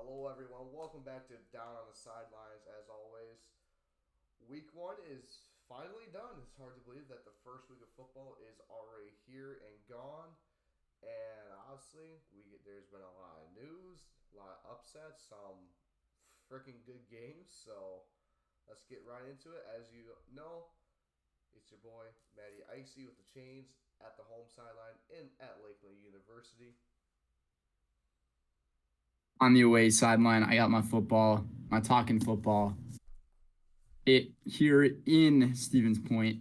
Hello, everyone. Welcome back to Down on the Sidelines. As always, Week One is finally done. It's hard to believe that the first week of football is already here and gone. And obviously, there's been a lot of news, a lot of upsets, some freaking good games. So let's get right into it. As you know, it's your boy Matty Icy with the chains at the home sideline in at Lakeland University. On the away sideline, I got my football, my talking football. It here in Stevens Point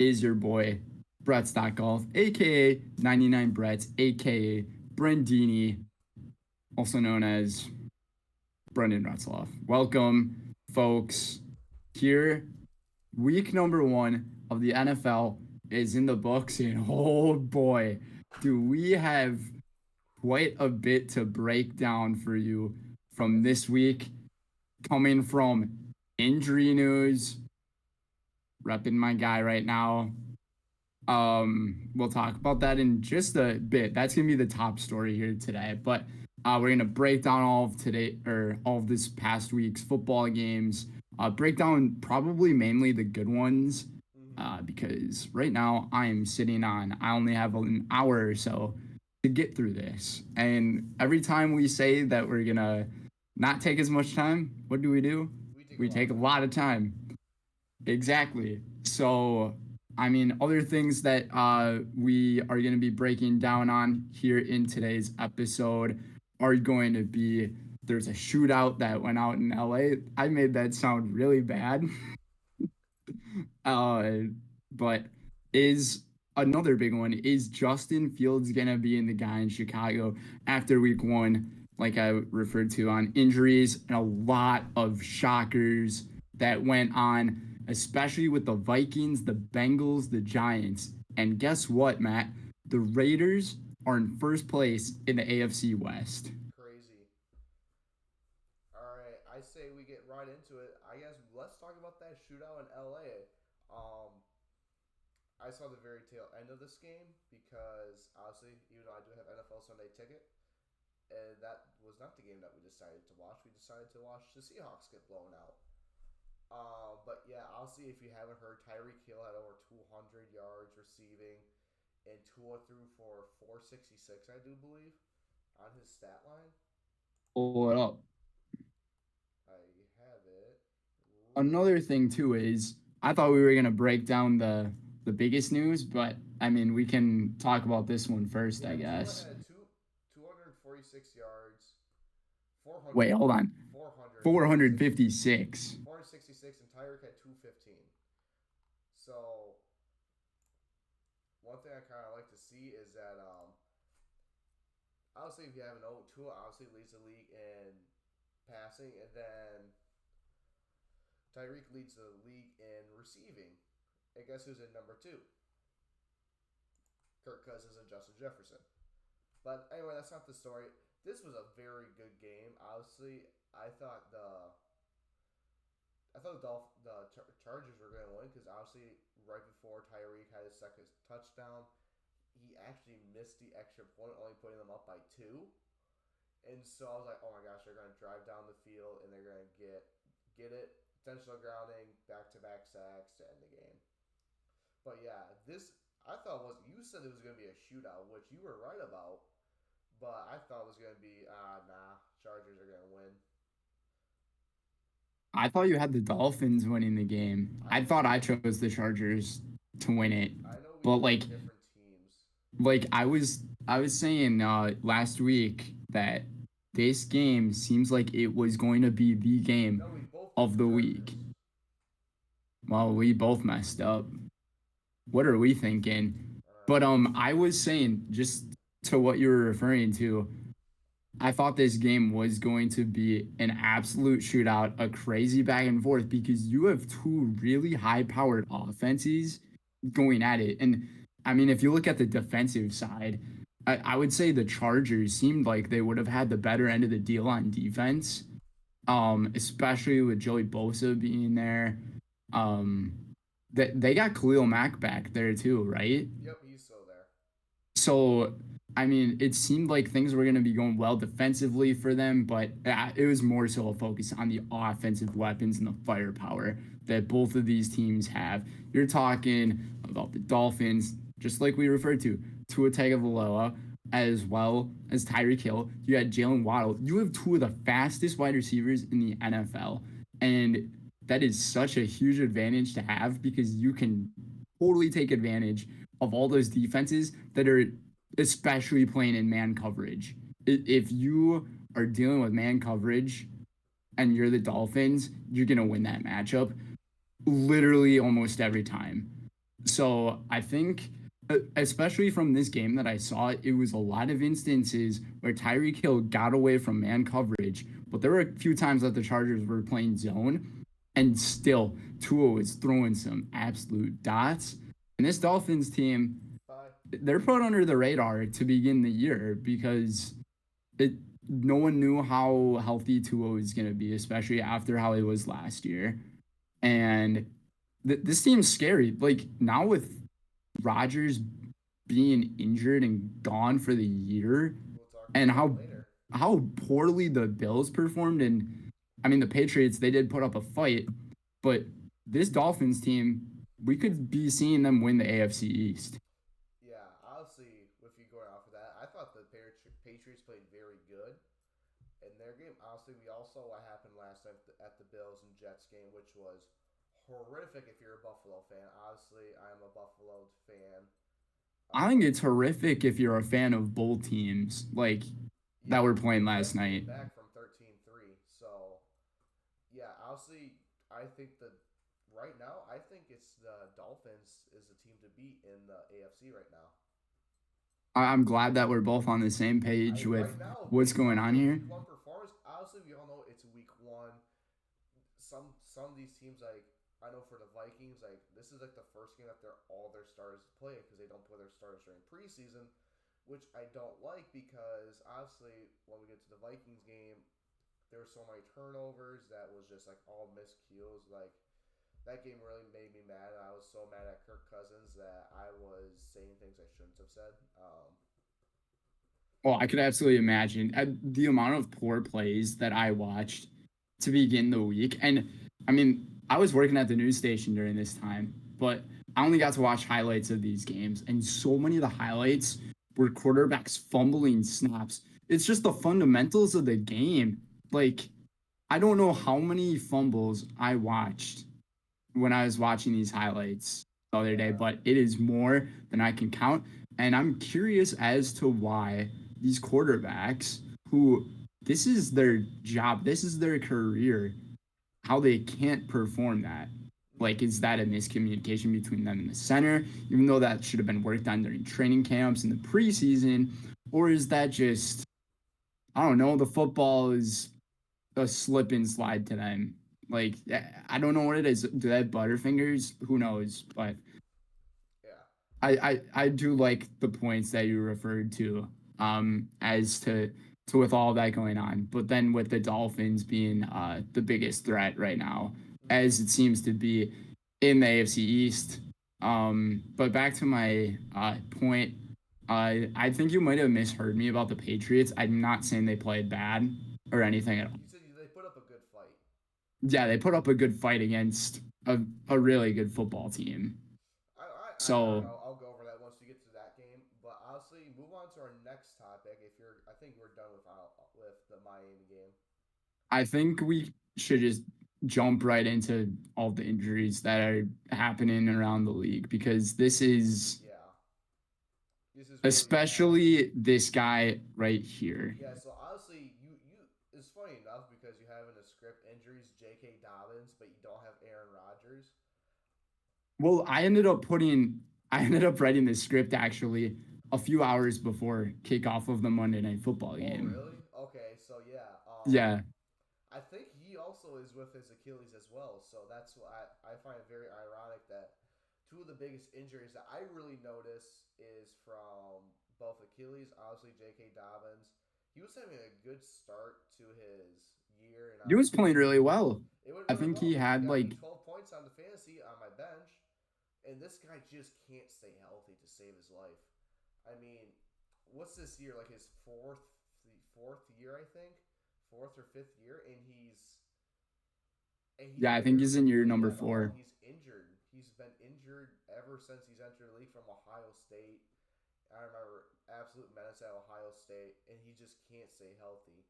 is your boy Brett Golf, aka 99 Brett, aka Brendini, also known as Brenden Retzloff. Welcome, folks. Here, week number one of the NFL is in the books, and oh boy, do we have quite a bit to break down for you from Yes. this week, coming from injury news, repping my guy right now. We'll talk about that in just a bit. That's gonna be the top story here today. But we're gonna break down all of today or all of this past week's football games. Break down probably mainly the good ones. Mm-hmm. Because right now I am sitting on, I only have an hour or so to get through this. And every time we say that we're gonna not take as much time, what do? We take a We lot of take a time. lot of time. Exactly. So, I mean, other things that we are going to be breaking down on here in today's episode are going to be there's a shootout that went out in LA. I made that sound really bad. uh, but is another big one is Justin Fields going to be in the guy in Chicago after week one, like I referred to on injuries and a lot of shockers that went on, especially with the Vikings, the Bengals, the Giants. And guess what, Matt? The Raiders are in first place in the AFC West. Crazy. All right, I say we get right into it. I guess let's talk about that shootout in LA. I saw the very tail end of this game because obviously, even though I do have NFL Sunday ticket, and that was not the game that we decided to watch. We decided to watch the Seahawks get blown out. But yeah, obviously, if you haven't heard, Tyreek Hill had over 200 yards receiving, and Tua threw for 466, I do believe, on his stat line. Pull it up. I have it right. Another thing too is I thought we were gonna break down the biggest news, but I mean we can talk about this one first, Yeah, I Tua guess. had 246 yards, 400, Wait, hold on. 466, 456. 466, and Tyreek had 215. So one thing I kind of like to see is that obviously if you have an 0-2, obviously leads the league in passing, and then Tyreek leads the league in receiving. And guess who's in number two? Kirk Cousins and Justin Jefferson. But anyway, that's not the story. This was a very good game. Obviously, I thought the Chargers were going to win because obviously right before Tyreek had his second touchdown, he actually missed the extra point, only putting them up by two. And so I was like, oh my gosh, they're going to drive down the field and they're going to get it, intentional grounding, back to back sacks to end the game. But yeah, this I thought was you said it was going to be a shootout, which you were right about. But I thought it was going to be nah, Chargers are going to win. I thought you had the Dolphins winning the game. I I know thought we I chose the Chargers to win it. I know we But picked different teams. I was saying last week that this game seems like it was going to be the game No, we both picked of the the week. Chargers. Well, we both messed up. What are we thinking? All But right. I was saying just to what you were referring to, I thought this game was going to be an absolute shootout, a crazy back and forth because you have two really high powered offenses going at it. And I mean, if you look at the defensive side, I would say the Chargers seemed like they would have had the better end of the deal on defense, especially with Joey Bosa being there. Um, they got Khalil Mack back there too, right? Yep, he's still there. So I mean, it seemed like things were going to be going well defensively for them, but it was more so a focus on the offensive weapons and the firepower that both of these teams have. You're talking about the Dolphins, just like we referred to, Tua Tagovailoa, as well as Tyreek Hill. You had Jalen Waddle. You have two of the fastest wide receivers in the NFL, and that is such a huge advantage to have because you can totally take advantage of all those defenses that are especially playing in man coverage. If you are dealing with man coverage and you're the Dolphins, you're going to win that matchup literally almost every time. So I think, especially from this game that I saw, it was a lot of instances where Tyreek Hill got away from man coverage, but there were a few times that the Chargers were playing zone, and still Tua was throwing some absolute dots. And this Dolphins team, Bye. they're put under the radar to begin the year because it no one knew how healthy Tua was going to be, especially after how he was last year. And this team's scary. Like now with Rodgers being injured and gone for the year, We'll talk and about that later. how poorly the Bills performed, and I mean the Patriots, they did put up a fight, but this Dolphins team, we could be seeing them win the AFC East. Yeah, obviously, if you go off of that, I thought the Patriots played very good in their game. Honestly, we all saw what happened last night at the Bills and Jets game, which was horrific if you're a Buffalo fan. Obviously, I'm a Buffalo fan. I think Um, it's horrific if you're a fan of both teams, like that yeah, were the playing last Jets came night. back from 13-3. So, yeah, honestly, I think that right now, I think it's the Dolphins is the team to beat in the AFC right now. I'm glad that we're both on the same page with Right now, what's based going off on their here. week one performance, honestly, we all know it's week one. Some of these teams, like I know for the Vikings, like this is like the first game that they're all their starters play because they don't play their starters during preseason, which I don't like because obviously when we get to the Vikings game, there were so many turnovers that was just like all miscues. Like that game really made me mad. I was so mad at Kirk Cousins that I was saying things I shouldn't have said. Oh, I could absolutely imagine the amount of poor plays that I watched to begin the week. And I mean, I was working at the news station during this time, but I only got to watch highlights of these games. And so many of the highlights were quarterbacks fumbling snaps. It's just the fundamentals of the game. Like, I don't know how many fumbles I watched when I was watching these highlights the other day, Yeah, but it is more than I can count. And I'm curious as to why these quarterbacks who this is their job, this is their career, how they can't perform that. Like, mm-hmm. is that a miscommunication between them and the center, even though that should have been worked on during training camps in the preseason? Or is that just, I don't know, the football is a slip and slide to them? Like, I don't know what it is. Do they have butterfingers? Who knows? But Yeah. I do like the points that you referred to as to with all that going on. But then with the Dolphins being the biggest threat right now, Mm-hmm. as it seems to be in the AFC East. But back to my point, I think you might have misheard me about the Patriots. I'm not saying they played bad or anything at all. You said they put up a good fight. Yeah, they put up a good fight against a really good football team. I So I'll go over that once we get to that game. But honestly, move on to our next topic. If you're, I think we're done with the Miami game. I think we should just jump right into all the injuries that are happening around the league because this is Yeah, this is really bad. especially this guy right here. Yeah, so honestly, you it's funny enough because you have in the script injuries J.K. Dobbins, but you don't have Aaron Rodgers. Well, I ended up writing the script actually a few hours before kickoff of the Monday Night Football Oh, game. really? Okay, so yeah. Yeah, I think he also is with his Achilles as well. So that's why I find it very ironic that two of the biggest injuries that I really notice is from both Achilles, obviously J.K. Dobbins. He was having a good start to his year, and he was playing really well. it went I really think he well. He had got me like 12 points on the fantasy on my bench, and this guy just can't stay healthy to save his life. I mean, what's this year? Like his fourth year, I think, fourth or fifth year, and he's Yeah, I think he's barely in year played number at all. 4. He's injured. He's been injured ever since he's entered the league from Ohio State. I remember absolute menace at Ohio State, and he just can't stay healthy.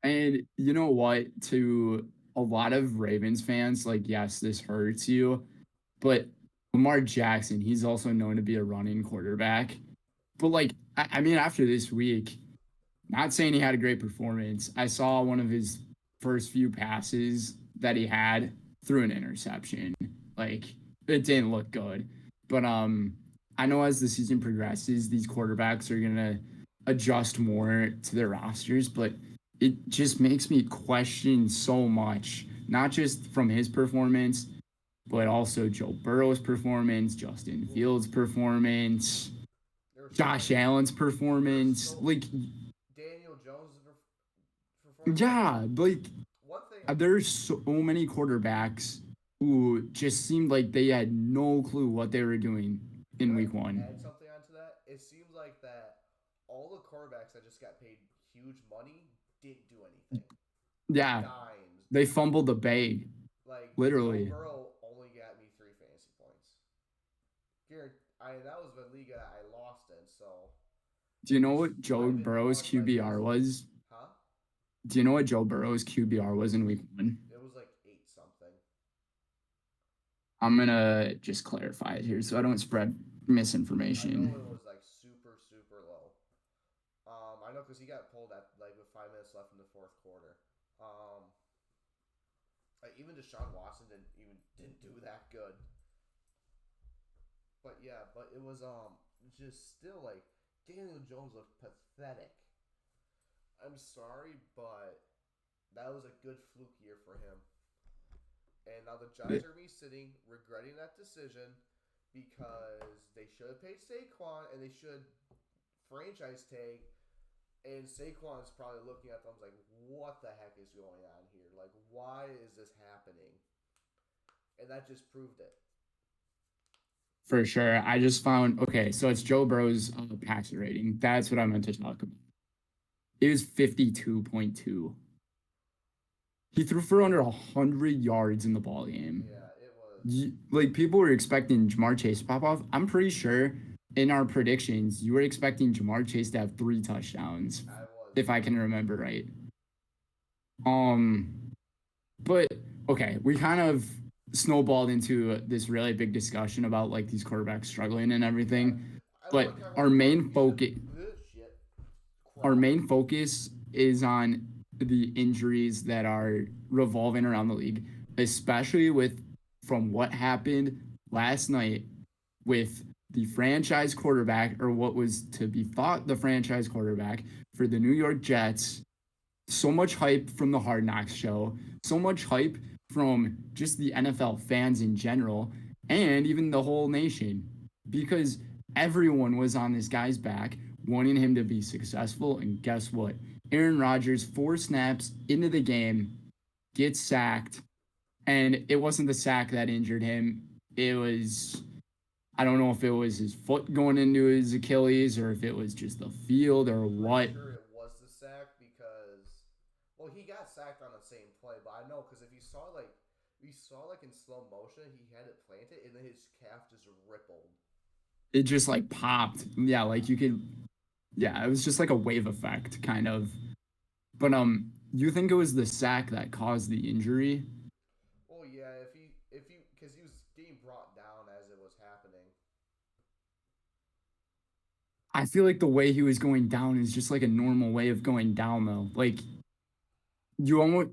And you know what? To a lot of Ravens fans, like, yes, this hurts you, but Lamar Jackson, he's also known to be a running quarterback. But like, I mean, after this week, not saying he had a great performance. I saw one of his first few passes that he had through an interception. Like, it didn't look good. But I know as the season progresses, these quarterbacks are gonna adjust more to their rosters, but it just makes me question so much, not just from his performance, but also Joe Burrow's performance, Justin Well, Fields' performance, there were so Josh many. Allen's There's performance. so Like, Daniel Jones' performance. yeah, like One thing. there's so many quarterbacks who just seemed like they had no clue what they were doing Can in I week one. add something onto that? It seems like that all the quarterbacks that just got paid huge money didn't do anything. Yeah, Dimes they didn't. fumbled the bag, Like Joe literally. Burrow only got me 3 fantasy points. That was the league that I lost in. So Do you it know just what Joe I've been Burrow's won like QBR this. was? Huh? Do you know what Joe Burrow's QBR was in week one? It was like 8 something. I'm gonna just clarify it here so I don't spread I know misinformation. it was like super low. I know because he got pulled at like with 5 minutes left in the fourth quarter. Um, like even Deshaun Watson didn't do that good. But yeah, but it was just still like Daniel Jones looked pathetic. I'm sorry, but that was a good fluke year for him. And now the Giants are me sitting regretting that decision because they should have paid Saquon and they should franchise tag. And Saquon's probably looking at them like, what the heck is going on here? Like, why is this happening? And that just proved it. For sure. I just found okay, so it's Joe Burrow's passer rating. That's what I meant to talk about. It was 52.2. He threw for under 100 yards in the ball game. Yeah, it was. Like people were expecting Jamar Chase to pop off. I'm pretty sure in our predictions, you were expecting Jamar Chase to have 3 touchdowns, I was if I too. can remember right. Um, but okay, we kind of snowballed into this really big discussion about like these quarterbacks struggling and Yeah, everything. I But want to talk our about main get focus the shit our crap. main focus is on the injuries that are revolving around the league, especially with from what happened last night with the franchise quarterback, or what was to be thought the franchise quarterback for the New York Jets. So much hype from the Hard Knocks show, so much hype from just the NFL fans in general, and even the whole nation, because everyone was on this guy's back, wanting him to be successful. And guess what? Aaron Rodgers, 4 snaps into the game, gets sacked. And it wasn't the sack that injured him. It was, I don't know if it was his foot going into his Achilles or if it was just the field or Pretty what. sure it was the sack because, well, he got sacked on the same play, but I know because if you saw like in slow motion, he had it planted and then his calf just rippled. It just like popped. Yeah, like Yeah. you could, yeah, it was just like a wave effect kind of. But you think it was the sack that caused the injury? Well, yeah, because he was getting brought down as it was happening. I feel like the way he was going down is just like a normal way of going down though. Like you almost,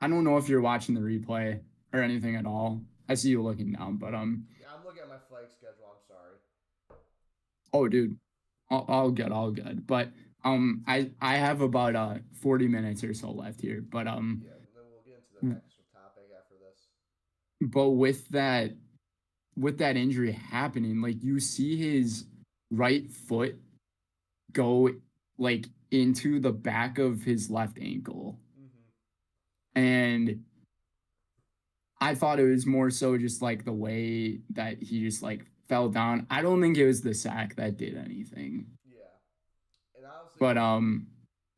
I don't know if you're watching the replay or anything at all. I see you looking down, but Yeah, I'm looking at my flag schedule. I'm sorry. oh dude, all good, all good. But I have about 40 minutes or so left here. But Yeah, and then we'll get into the next topic after this. but with that injury happening, like you see his right foot go like into the back of his left ankle. Mm-hmm. And I thought it was more so just like the way that he just like fell down. I don't think it was the sack that did anything. Yeah, and obviously, But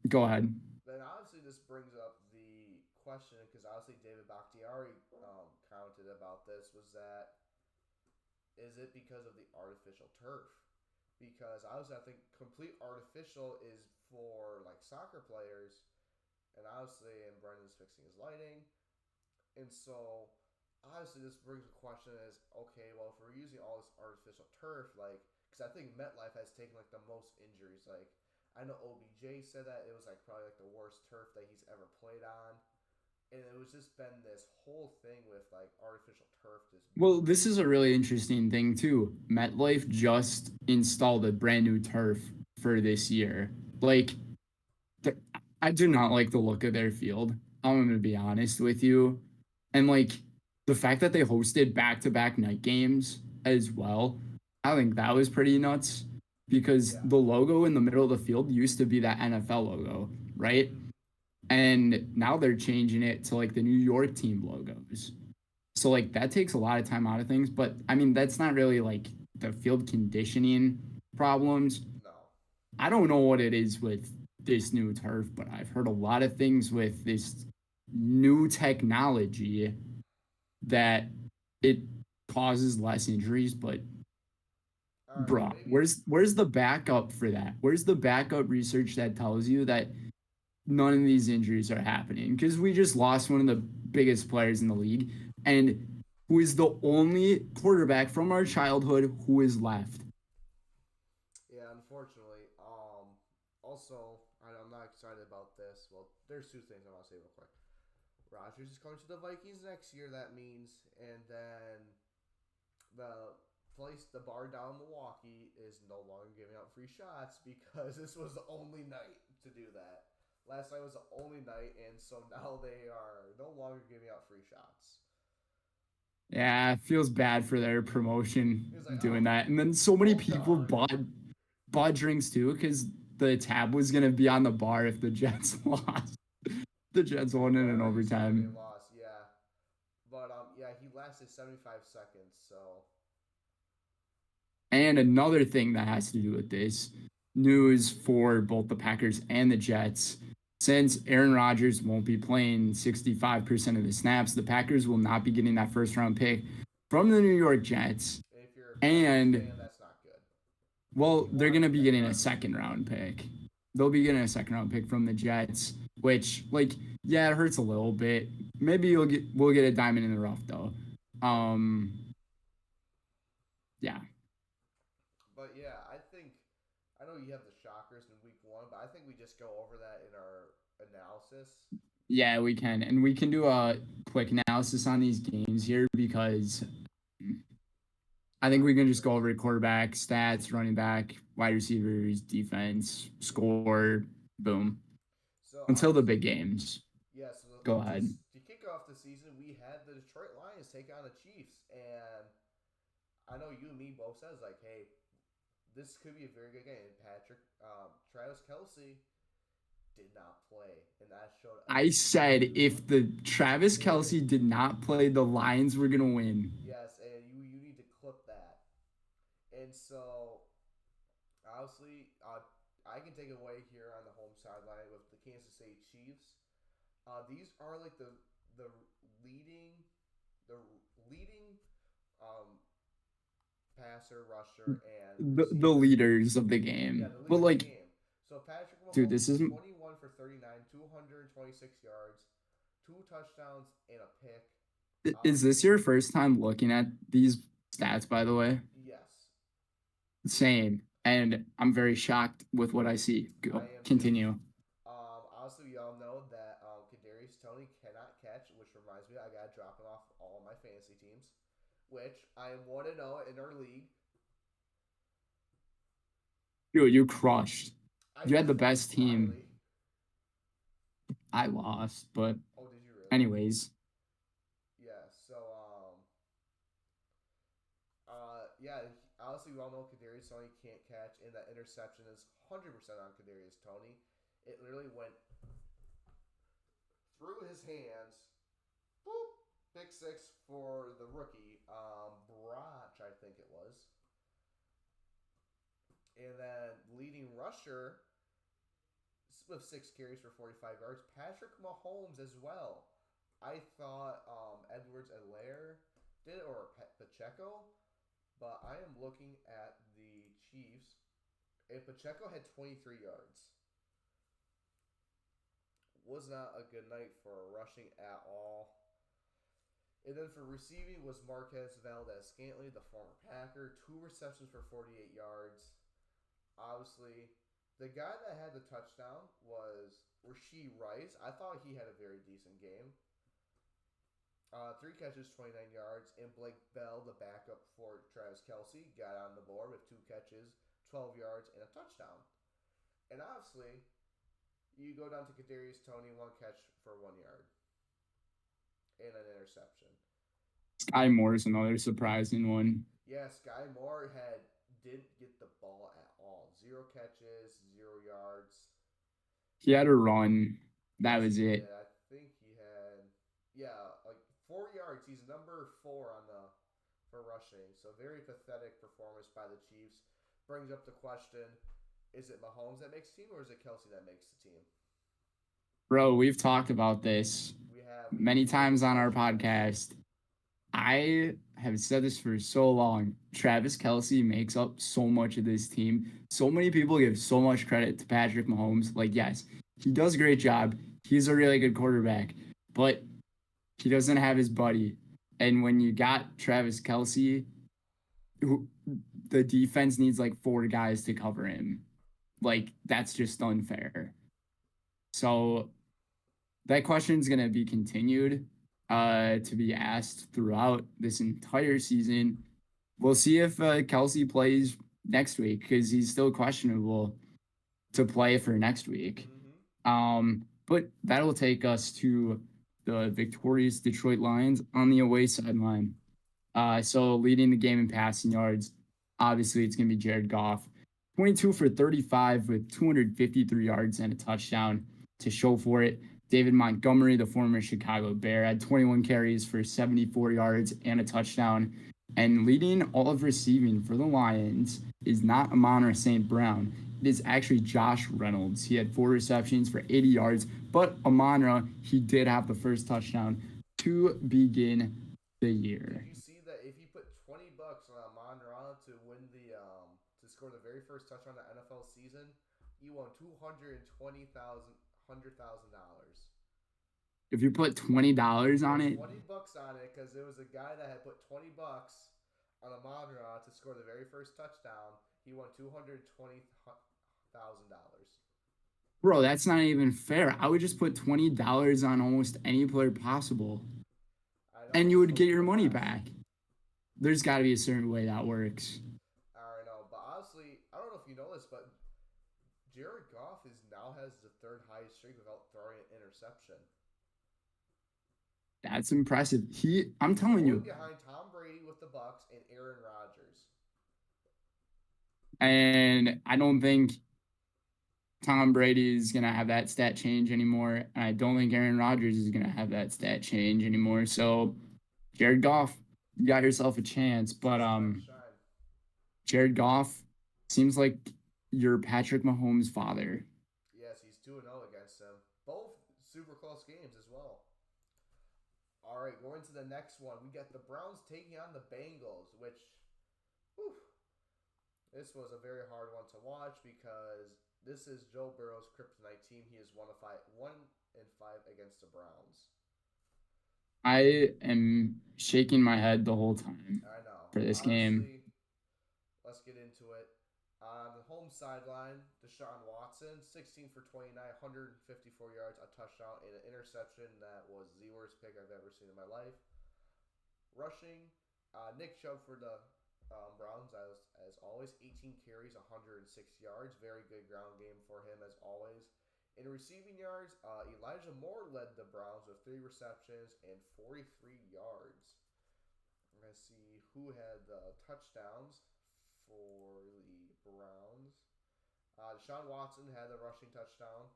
go ahead. then obviously this brings up the question because obviously David Bakhtiari commented about this was that is it because of the artificial turf? Because obviously I think complete artificial is for like soccer players, and obviously and Brendan's fixing his lighting, and so obviously this brings a question is okay, well if we're using all this artificial turf, like because I think MetLife has taken like the most injuries, like I know OBJ said that it was like probably like the worst turf that he's ever played on, and it was just been this whole thing with like artificial turf just Well, this is a really interesting thing too. MetLife just installed a brand new turf for this year. Like, th- I do not like the look of their field. I'm going to be honest with you. And like the fact that they hosted back-to-back night games as well, I think that was pretty nuts because yeah. the logo in the middle of the field used to be that NFL logo, right? Mm-hmm. And now they're changing it to like the New York team logos. So like that takes a lot of time out of things, but I mean that's not really like the field conditioning problems. No. I don't know what it is with this new turf, but I've heard a lot of things with this new technology that it causes less injuries, but All right, bruh, maybe. where's the backup for that? Where's the backup research that tells you that none of these injuries are happening? Because we just lost one of the biggest players in the league, and who is the only quarterback from our childhood who is left. Yeah, unfortunately. Also, I'm not excited about this. Well, there's two things I want to say real quick. Rodgers is coming to the Vikings next year. That means, and then the the bar down in Milwaukee is no longer giving out free shots because this was the only night to do that. Last night was the only night, and so now they are no longer giving out free shots. Yeah, it feels bad for their He promotion was like, doing "Oh, that. And then so many hold people on." bought drinks too because the tab was gonna be on the bar if the Jets lost. The Jets won in Well, I an know you said when they overtime. lost, yeah, but yeah, he lasted 75 seconds. So And another thing that has to do with this news for both the Packers and the Jets. Since Aaron Rodgers won't be playing 65% of the snaps, the Packers will not be getting that first round pick from the New York Jets. if you're a Packers And fan, that's not good. well, You they're want going to be Aaron getting a Rodgers to second play. round pick. They'll be getting a second round pick from the Jets, which like yeah, it hurts a little bit. Maybe we'll get a diamond in the rough though. Um yeah. But yeah, I think I know you have the shockers in week one, but I think we just go over that in our analysis. Yeah, we can. And we can do a quick analysis on these games here because I think we can just go over quarterback, stats, running back, wide receivers, defense, score, boom. So Until the obviously, big games. yeah. So Go ahead. to kick off the season, we had the Detroit Lions take on the Chiefs, and I know you and me both says like, hey, this could be a very good game. Travis Kelsey did not play, and that showed a I said if the you Travis did. Kelsey did not play, the Lions were gonna win. Yes, and you need to clip that. And so obviously, I can take it away here on the home sideline with the Kansas City Chiefs. These are like the leading the leading um, passer, rusher, and The receiver. leaders of the Yeah, game. the But leaders of the like, game. So Patrick dude, Mahomes this is isn't 21 for 39, 226 yards, two touchdowns, and a pick. is this Obviously, your first time looking at these stats, by the way? yes, Same. And I'm very shocked with what I see. I Go am too. continue. Obviously, we all know that Kadarius Tony cannot catch, which reminds me, I gotta drop him off all my fantasy teams, which I am 1-0 in our league. Dude, you crushed. I You had the crushed best team. Smiley. I lost, but Oh, did you really? anyways. Yeah. So yeah. Obviously, we all know Kadarius Tony can't catch, and that interception is 100% on Kadarius Tony. It literally went through his hands. Boop. Pick six for the rookie, Broch, I think it was. And then leading rusher with 6 carries for 45 yards, Patrick Mahomes as well. I thought Edwards Alaire did it, or Pacheco, but I am looking at the Chiefs, and Pacheco had 23 yards. Was not a good night for rushing at all. And then for receiving was Marquez Valdez Scantling, the former Packer, 2 receptions for 48 yards. Obviously, the guy that had the touchdown was Rashee Rice. I thought he had a very decent game. 3 catches, 29 yards, and Blake Bell, the backup for Travis Kelce, got on the board with 2 catches, 12 yards, and a touchdown. And obviously, you go down to Kadarius Toney, 1 catch for 1 yard, and an interception. Sky Moore is another surprising one. Yeah, Sky Moore didn't get the ball at all. 0 catches, 0 yards. He had a run. That was it. Yeah, I think he had like 4 yards. He's number 4 for rushing. So very pathetic performance by the Chiefs. Brings up the question: is it Mahomes that makes the team, or is it Kelce that makes the team? Bro, we've talked about this many times on our podcast. I have said this for so long. Travis Kelce makes up so much of this team. So many people give so much credit to Patrick Mahomes. Like, yes, he does a great job. He's a really good quarterback, but he doesn't have his buddy. And when you got Travis Kelce, the defense needs like 4 guys to cover him. Like, that's just unfair. So that question is going to be continued to be asked throughout this entire season. We'll see if Kelce plays next week because he's still questionable to play for next week. But that'll take us to the victorious Detroit Lions on the away sideline. So leading the game in passing yards, obviously it's going to be Jared Goff. 22 for 35 with 253 yards and a touchdown to show for it. David Montgomery, the former Chicago Bear, had 21 carries for 74 yards and a touchdown. And leading all of receiving for the Lions is not Amon-Ra St. Brown. It is actually Josh Reynolds. He had 4 receptions for 80 yards, but Amon-Ra, he did have the first touchdown to begin the year. Did you see that if you put $20 on Amon-Ra to win to score the very first touchdown of the NFL season, you won $220,000. If you put $20 on it, $20 on it because there was a guy that had put $20 on Amon-Ra to score the very first touchdown. He won $220,000. Bro, that's not even fair. I would just put $20 on almost any player possible, and you would get your money back. There's got to be a certain way that works. I know, but honestly, I don't know if you know this, but Jared Goff now has the 3rd highest streak without throwing an interception. That's impressive. I'm telling you, behind Tom Brady with the Bucs and Aaron Rodgers. And I don't think Tom Brady is gonna have that stat change anymore. And I don't think Aaron Rodgers is gonna have that stat change anymore. So, Jared Goff, you got yourself a chance. But Jared Goff seems like you're Patrick Mahomes' father. Yes, he's 2-0 against him. Both super close games as well. All right, going to the next one. We got the Browns taking on the Bengals, which, this was a very hard one to watch because this is Joe Burrow's kryptonite team. He is 1-5 against the Browns. I am shaking my head the whole time. I know. For this game. Let's get into it. On the home sideline, Deshaun Watson, 16 for 29, 154 yards, a touchdown, and an interception that was the worst pick I've ever seen in my life. Rushing, Nick Chubb for the Browns, as always, 18 carries, 106 yards. Very good ground game for him, as always. In receiving yards, Elijah Moore led the Browns with 3 receptions and 43 yards. Let's see who had the touchdowns for the Browns. Deshaun Watson had the rushing touchdown,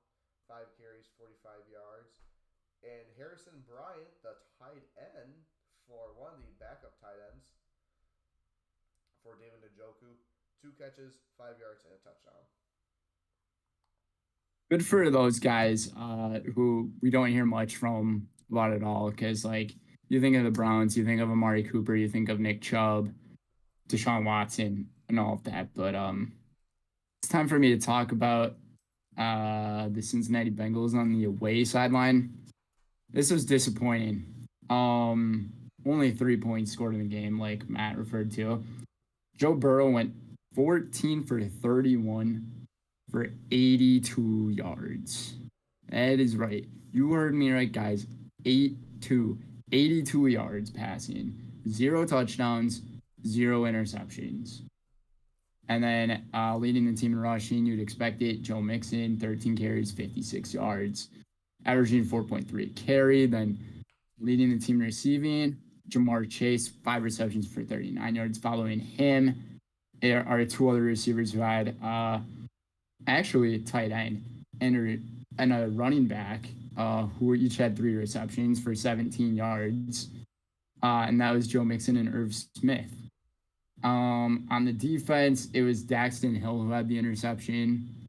5 carries, 45 yards. And Harrison Bryant, the tight end for one of the backup tight ends for David Njoku, 2 catches, 5 yards, and a touchdown. Good for those guys who we don't hear much from about at all. Because like you think of the Browns, you think of Amari Cooper, you think of Nick Chubb, Deshaun Watson, and all of that. But it's time for me to talk about the Cincinnati Bengals on the away sideline. This was disappointing. Only 3 points scored in the game, like Matt referred to. Joe Burrow went 14 for 31 for 82 yards. That is right. You heard me right, guys. 8-2. 82 yards passing. 0 touchdowns, 0 interceptions. And then leading the team in rushing, you'd expect it. Joe Mixon, 13 carries, 56 yards, averaging 4.3 carry. Then leading the team in receiving, Jamar Chase, 5 receptions for 39 yards. Following him are 2 other receivers who had actually a tight end and a running back who each had 3 receptions for 17 yards. And that was Joe Mixon and Irv Smith. On the defense, it was Daxton Hill who had the interception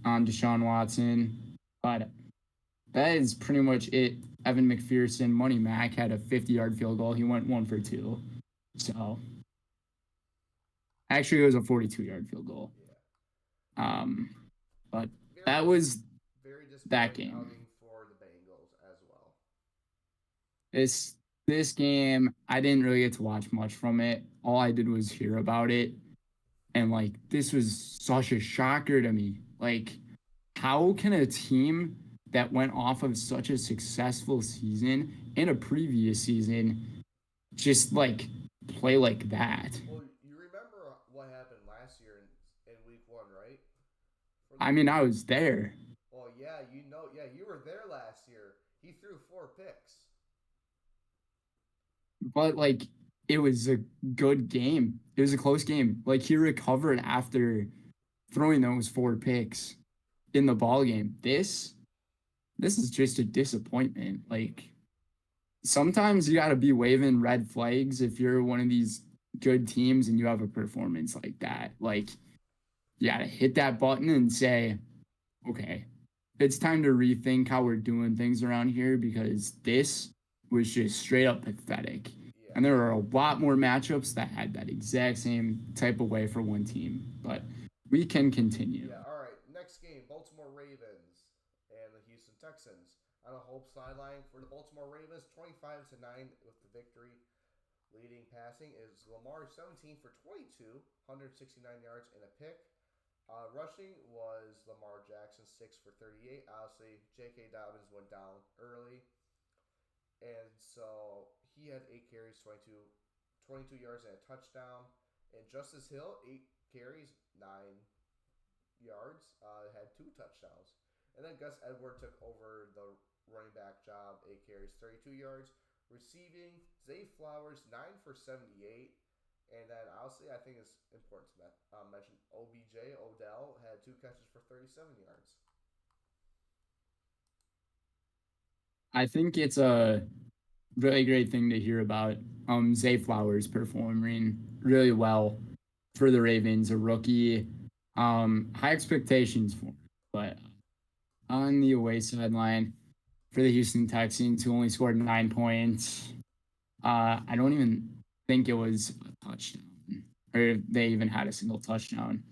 on Deshaun Watson. But that is pretty much it. Evan McPherson, Money Mac, had a 50-yard field goal. He went 1 for 2. So, actually, it was a 42-yard field goal. Yeah. But that was very that disappointing game. outing for the Bengals as well. This game, I didn't really get to watch much from it. All I did was hear about it. And, like, this was such a shocker to me. Like, how can a team that went off of such a successful season in a previous season just, like, play like that? Well, you remember what happened last year in week 1, right? I mean, I was there. Well, yeah, you were there last year. He threw 4 picks. But, like, it was a good game. It was a close game. Like, he recovered after throwing those 4 picks in the ball game. This is just a disappointment. Like, sometimes you got to be waving red flags if you're one of these good teams and you have a performance like that. Like, you got to hit that button and say, okay, it's time to rethink how we're doing things around here, because this was just straight up pathetic. Yeah. And there are a lot more matchups that had that exact same type of way for one team. But we can continue. Yeah, all right. Next game, Baltimore Ravens and the Houston Texans. On a home sideline for the Baltimore Ravens, 25-9 with the victory. Leading passing is Lamar, 17 for 22, 169 yards and a pick. Rushing was Lamar Jackson, 6 for 38. Obviously, J.K. Dobbins went down early. And so he had 8 carries, 22 yards and a touchdown. And Justice Hill, 8 carries, 9 yards, had 2 touchdowns. And then Gus Edwards took over the running back job, 8 carries, 32 yards. Receiving, Zay Flowers, 9 for 78. And then, obviously, I think it's important to mention Odell had 2 catches for 37 yards. I think it's a really great thing to hear about. Zay Flowers performing really well for the Ravens, a rookie. High expectations for him. But on the away sideline for the Houston Texans, who only scored 9 points, I don't even think it was a touchdown, or they even had a single touchdown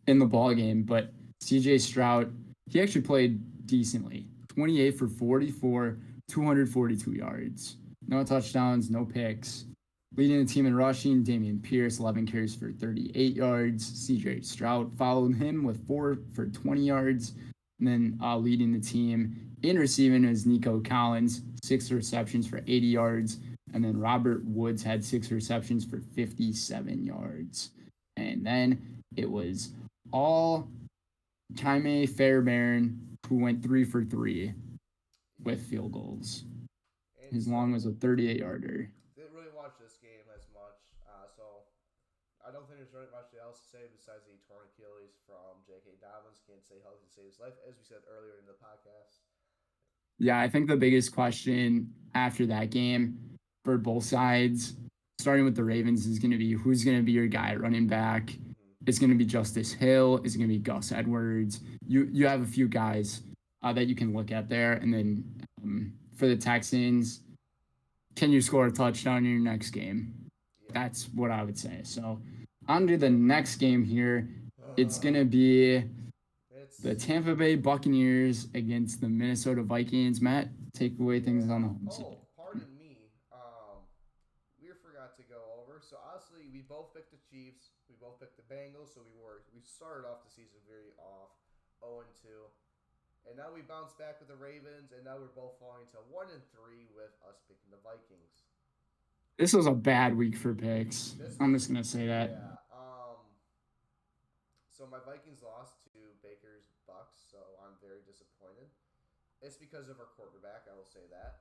in the ball game. But CJ Stroud, he actually played decently. 28 for 44, 242 yards. No touchdowns, no picks. Leading the team in rushing, Dameon Pierce, 11 carries for 38 yards. CJ Stroud followed him with 4 for 20 yards. And then leading the team in receiving is Nico Collins, 6 receptions for 80 yards. And then Robert Woods had 6 receptions for 57 yards. And then it was all Jaime Fairbairn, who went 3 for 3 with field goals. His long was a 38-yarder. Didn't really watch this game as much, so I don't think there's really much else to say besides the torn Achilles from J.K. Dobbins. Can't say how he saved his life, as we said earlier in the podcast. Yeah, I think the biggest question after that game for both sides, starting with the Ravens, is going to be who's going to be your guy at running back. Is it going to be Justice Hill? Is it going to be Gus Edwards? You have a few guys that you can look at there. And then for the Texans, can you score a touchdown in your next game? Yeah. That's what I would say. So on to the next game here. It's going Uh, to be the it's Tampa Bay Buccaneers against the Minnesota Vikings. Matt, take away things on yeah. the home side. Oh, pardon me. We forgot to go over. So obviously we both picked the Chiefs. We both picked the Bengals. So we started off the season very off, 0-2, and now we bounced back with the Ravens, and now we're both falling to 1-3 with us picking the Vikings. This was a bad week for picks. This I'm was just going to say that. yeah. So my Vikings lost to Baker's Bucks, so I'm very disappointed. It's because of our quarterback, I will say that.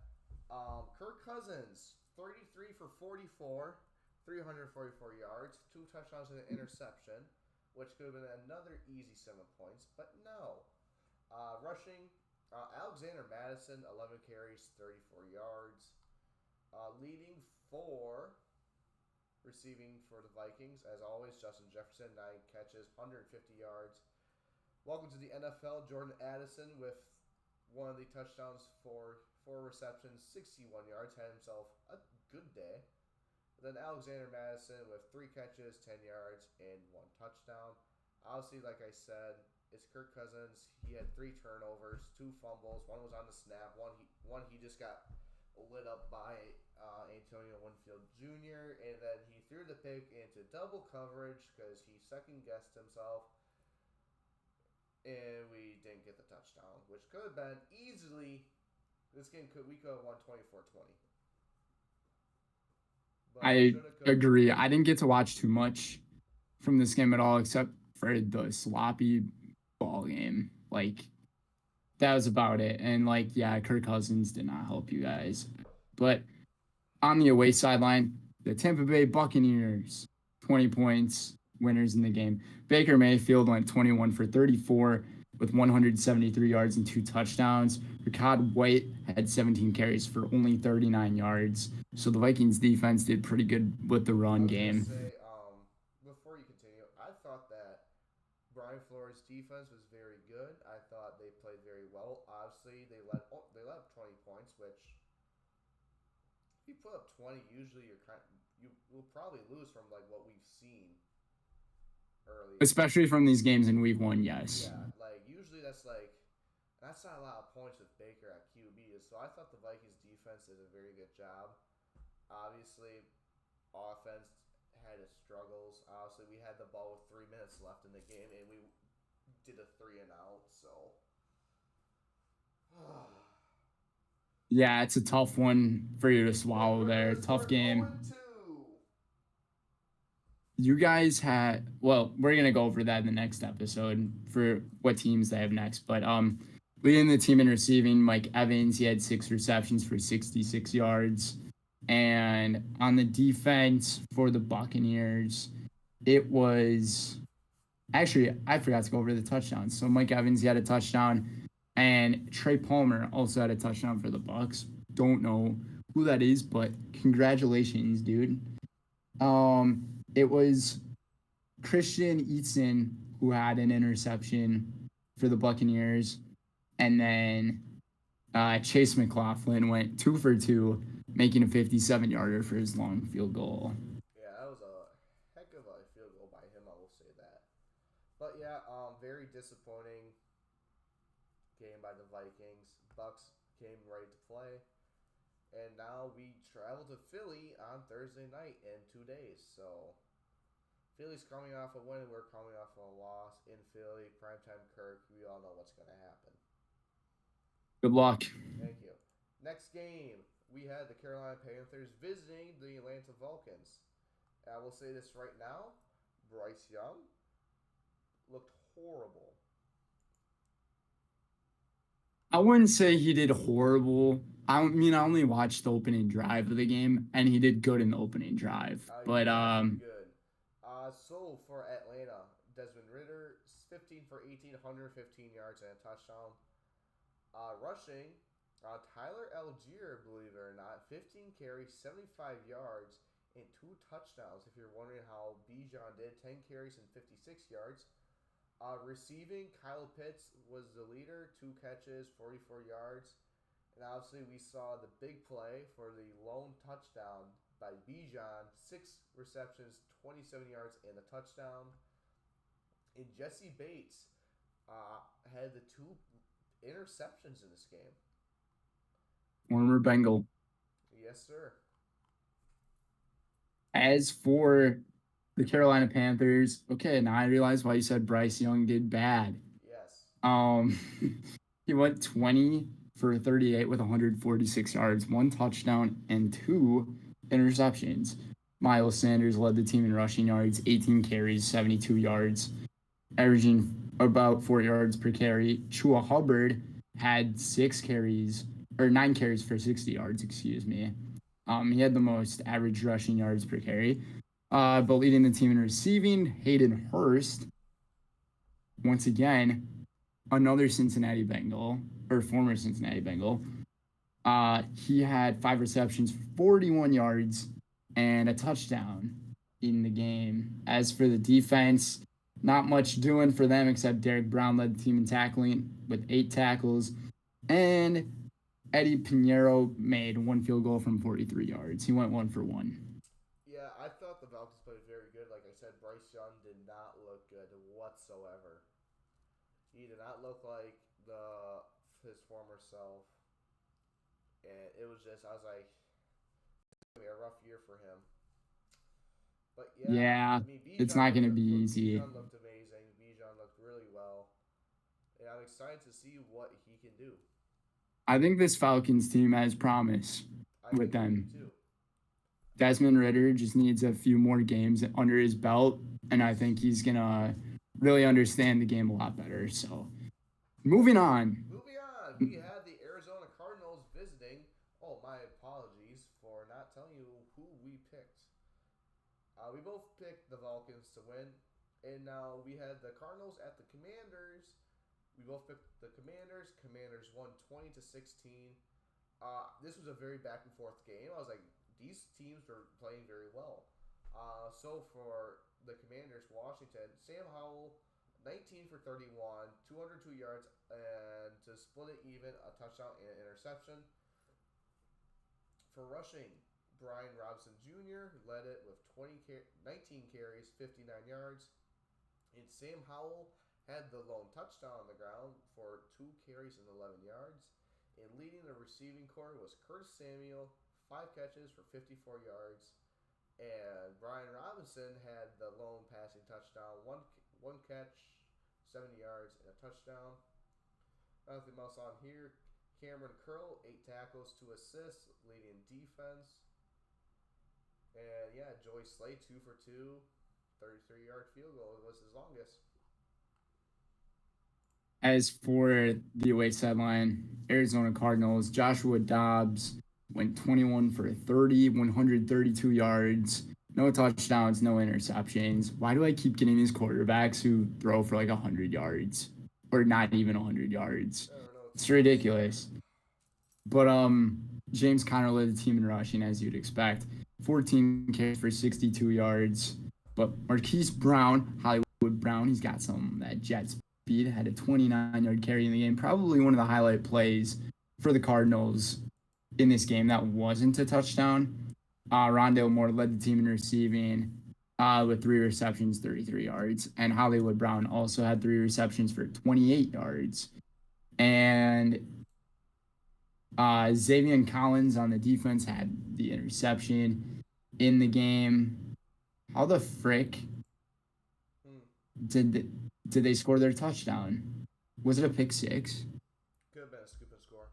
Kirk Cousins, 33 for 44, 344 yards, 2 touchdowns and an interception, which could have been another easy 7 points, but no. Rushing, Alexander Madison, 11 carries, 34 yards. Leading for receiving for the Vikings, as always, Justin Jefferson, 9 catches, 150 yards. Welcome to the NFL, Jordan Addison with one of the touchdowns for 4 receptions, 61 yards, had himself a good day. Then Alexander Madison with 3 catches, 10 yards, and 1 touchdown. Obviously, like I said, it's Kirk Cousins. He had 3 turnovers, 2 fumbles. One was on the snap. One he just got lit up by Antonio Winfield Jr., and then he threw the pick into double coverage because he second guessed himself, and we didn't get the touchdown, which could have been easily. We could have won 24-20. But I shoulda, coulda, agree. I didn't get to watch too much from this game at all, except for the sloppy ball game. Like, that was about it. And, like, yeah, Kirk Cousins did not help you guys. But on the away sideline, the Tampa Bay Buccaneers, 20 points, winners in the game. Baker Mayfield went 21 for 34 with 173 yards and 2 touchdowns. Rashad White had 17 carries for only 39 yards. So the Vikings defense did pretty good with the I run was gonna game. say, before you continue, I thought that Brian Flores' defense was very good. I thought they played very well. Obviously, they let up 20 points, which if you put up 20, usually you will probably lose from like what we've seen early. Especially from these games in week one, yes. Yeah, like usually that's not a lot of points with Baker at QB. So I thought the Vikings defense did a very good job. Obviously, offense had its struggles. Obviously, we had the ball with 3 minutes left in the game, and we did a 3-and-out. So, Yeah, it's a tough one for you to swallow there. we're Tough game. 0-2. You guys had, well, we're going to go over that in the next episode for what teams they have next. But leading the team in receiving, Mike Evans, he had 6 receptions for 66 yards. And on the defense for the Buccaneers, it was actually, I forgot to go over the touchdowns. So Mike Evans, he had a touchdown, and Trey Palmer also had a touchdown for the Bucks. Don't know who that is, but congratulations, dude. It was Christian Eatson who had an interception for the Buccaneers, and then Chase McLaughlin went 2 for 2, making a 57-yarder for his long field goal. Yeah, that was a heck of a field goal by him. I will say that. But yeah, very disappointing game by the Vikings. Bucks came ready to play, and now we travel to Philly on Thursday night in 2 days. So Philly's coming off a win, and we're coming off a loss in Philly. Primetime Kirk. We all know what's going to happen. Good luck. Thank you. Next game, we had the Carolina Panthers visiting the Atlanta Falcons. And I will say this right now, Bryce Young looked horrible. I wouldn't say he did horrible. I mean, I only watched the opening drive of the game, and he did good in the opening drive. He But did pretty good. So for Atlanta, Desmond Ritter, 15 for 18, 115 yards and a touchdown. Rushing, Tyler Algier, believe it or not, 15 carries, 75 yards, and 2 touchdowns. If you're wondering how Bijan did, 10 carries and 56 yards. Receiving, Kyle Pitts was the leader, 2 catches, 44 yards. And obviously, we saw the big play for the lone touchdown by Bijan, 6 receptions, 27 yards, and a touchdown. And Jesse Bates had the 2 interceptions in this game. Former Bengal. Yes, sir. As for the Carolina Panthers, okay, now I realize why you said Bryce Young did bad. Yes. Um, he went 20 for 38 with 146 yards, 1 touchdown, and 2 interceptions. Miles Sanders led the team in rushing yards, 18 carries, 72 yards, averaging about 4 yards per carry. Chua Hubbard had 6 carries, or 9 carries for 60 yards, excuse me. He had the most average rushing yards per carry. But leading the team in receiving, Hayden Hurst, once again, another Cincinnati Bengal, or former Cincinnati Bengal. He had 5 receptions, 41 yards, and a touchdown in the game. As for the defense, not much doing for them except Derek Brown led the team in tackling with 8 tackles. And Eddie Pinheiro made 1 field goal from 43 yards. He went 1 for 1. Yeah, I thought the Falcons played very good. Like I said, Bryce Young did not look good whatsoever. He did not look like the his former self, and it was just I was like, it's gonna be a rough year for him. But yeah, Yeah, I mean it's Bijan not going looked to be easy. Bijan looked amazing. Bijan looked really well, and I'm excited to see what he can do. I think this Falcons team has promise I with think they do them. too. Desmond Ritter just needs a few more games under his belt, and I Yes. think he's going to really understand the game a lot better. So, moving on. Moving on, we had the Arizona Cardinals visiting. Oh, my apologies for not telling you who we picked. We both picked the Falcons to win, and now we had the Cardinals at the Commanders. We both picked the Commanders. Commanders won 20-16. This was a very back and forth game. I was like, these teams are playing very well. So for the Commanders, Washington, Sam Howell, 19 for 31, 202 yards, and to split it even, a touchdown and an interception. For rushing, Brian Robinson Jr. led it with 19 carries, 59 yards. And Sam Howell had the lone touchdown on the ground for 2 carries and 11 yards. And leading the receiving corps was Curtis Samuel, 5 catches for 54 yards. And Brian Robinson had the lone passing touchdown, one catch, 70 yards, and a touchdown. Nothing else on here. Cameron Curl, 8 tackles, 2 assists, leading defense. And yeah, Joey Slay, 2 for 2, 33-yard field goal was his longest. As for the away sideline, Arizona Cardinals, Joshua Dobbs went 21 for 30, 132 yards, no touchdowns, no interceptions. Why do I keep getting these quarterbacks who throw for like 100 yards or not even 100 yards? I don't know. It's ridiculous. But James Conner led the team in rushing as you'd expect. 14 carries for 62 yards. But Marquise Brown, Hollywood Brown, he's got some that jet speed. Had a 29-yard carry in the game. Probably one of the highlight plays for the Cardinals in this game. That wasn't a touchdown. Rondale Moore led the team in receiving with 3 receptions, 33 yards. And Hollywood Brown also had 3 receptions for 28 yards. And Xavier Collins on the defense had the interception in the game. How the frick did they score their touchdown? Was it a pick six? Could have been a scoop and score.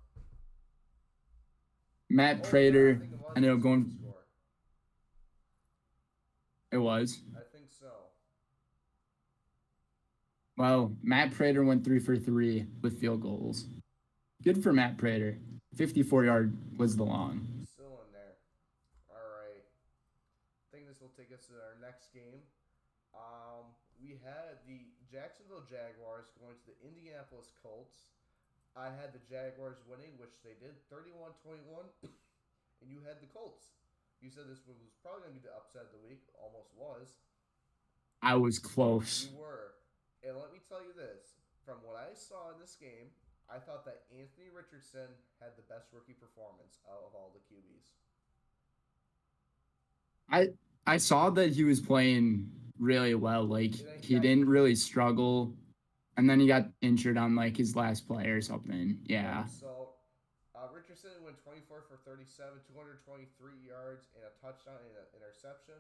Matt Yeah, Prater I think it was ended a up scoop and going. score. It was. I think so. Well, Matt Prater went 3 for 3 with field goals. Good for Matt Prater. 54-yard was the long. Still in there. All right. I think this will take us to our next game. We had the Jacksonville Jaguars going to the Indianapolis Colts. I had the Jaguars winning, which they did 31-21, and you had the Colts. You said this was probably going to be the upset of the week. Almost was. I was You close. were. And let me tell you this. From what I saw in this game, I thought that Anthony Richardson had the best rookie performance out of all the QBs. I I saw that he was playing really well. Like And then he he got didn't injured. really struggle, and then he got injured on like his last play or something. Yep. Yeah. So Richardson went 24 for 37, 223 yards, and a touchdown and an interception.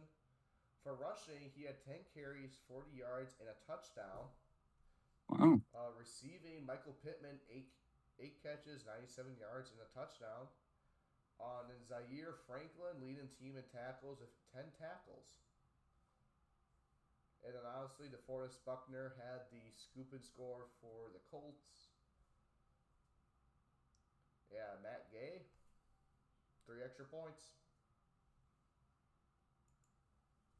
For rushing, he had 10 carries, 40 yards, and a touchdown. Wow. Receiving, Michael Pittman, eight catches, 97 yards, and a touchdown. And Zaire Franklin leading team in tackles with 10 tackles. And then obviously DeForest Buckner had the scoop and score for the Colts. Yeah, Matt Gay, 3 extra points.